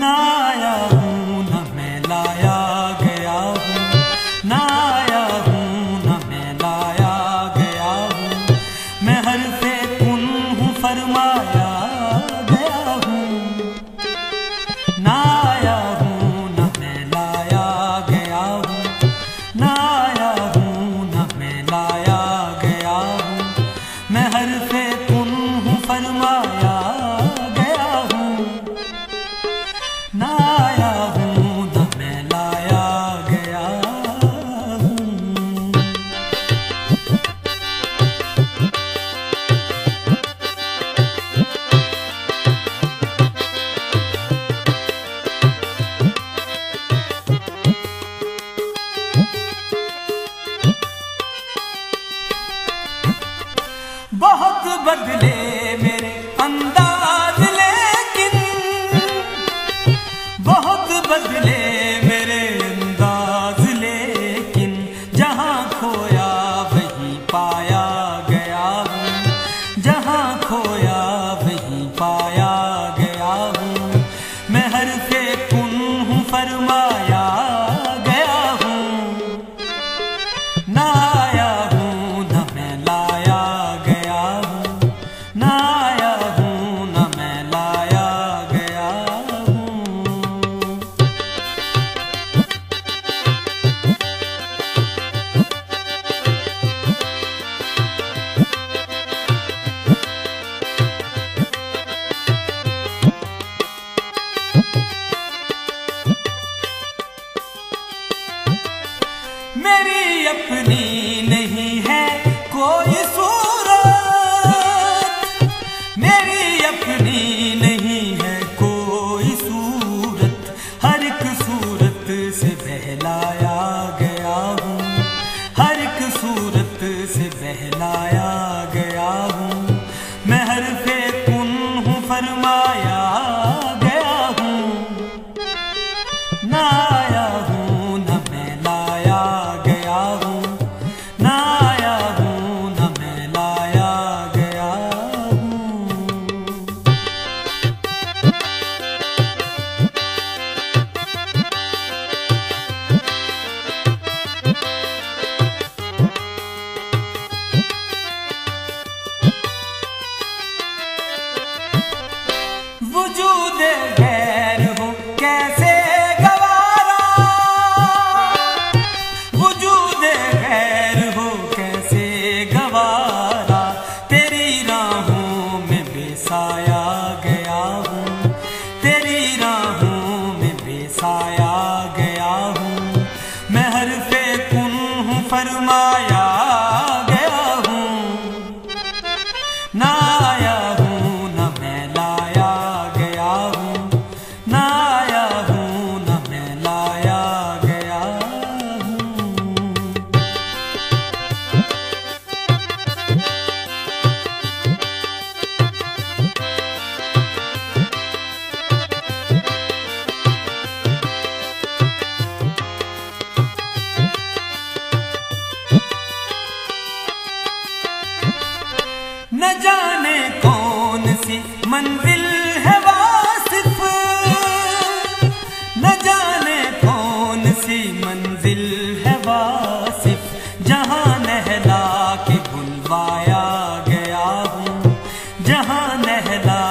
ना आया हूँ न मैं लाया गया हूँ, ना आया हूँ न मैं लाया गया हूँ, मैं हर्फ़े कुन हूँ फरमाया गया हूँ। ना आया हूँ न मैं लाया गया हूँ, ना आया हूँ न मैं लाया गया हूँ, मैं हर्फ़े कुन हूँ फरमाया गया हूँ। ना आया हूँ न मैं लाया गया हूँ। बहुत बदले मेरे अंदाज लेकिन, बहुत बदले मेरे अंदाज लेकिन, जहाँ खोया वहीं पाया गया हूँ, जहाँ खोया वहीं पाया गया हूँ, मैं हर्फ़े कुन हूँ फरमाया गया हूँ। ना आया हूँ न मैं लाया गया हूँ, ना आया हूँ न मैं लाया गया हूँ। मेरी अपनी नहीं है कोई सूरत, मेरी अपनी नहीं है कोई सूरत, हर एक सूरत से बहलाया गया हूँ, हर एक सूरत से बहलाया गया हूँ, मैं हर्फ़े कुन हूँ फरमाया गया हूँ। ना आया हूँ न मैं लाया गया हूँ, ना आया हूँ न मैं लाया गया हूँ। वजूद गैर हो कैसे गवारा, वजूद गैर हो कैसे गवारा, तेरी राहों में बेसाया गया हूँ, तेरी राहों में बेसाया गया हूँ, मैं हर्फ़े कुन हूँ फरमाया गया हूँ। ना आया हूँ न मैं लाया गया हूँ, ना आया हूँ न मैं लाया गया हूँ। न जाने कौन सी मंजिल है वासिफ, न जाने कौन सी मंजिल है वासिफ, जहाँ नहला के बुलवाया गया हूँ, जहाँ नहला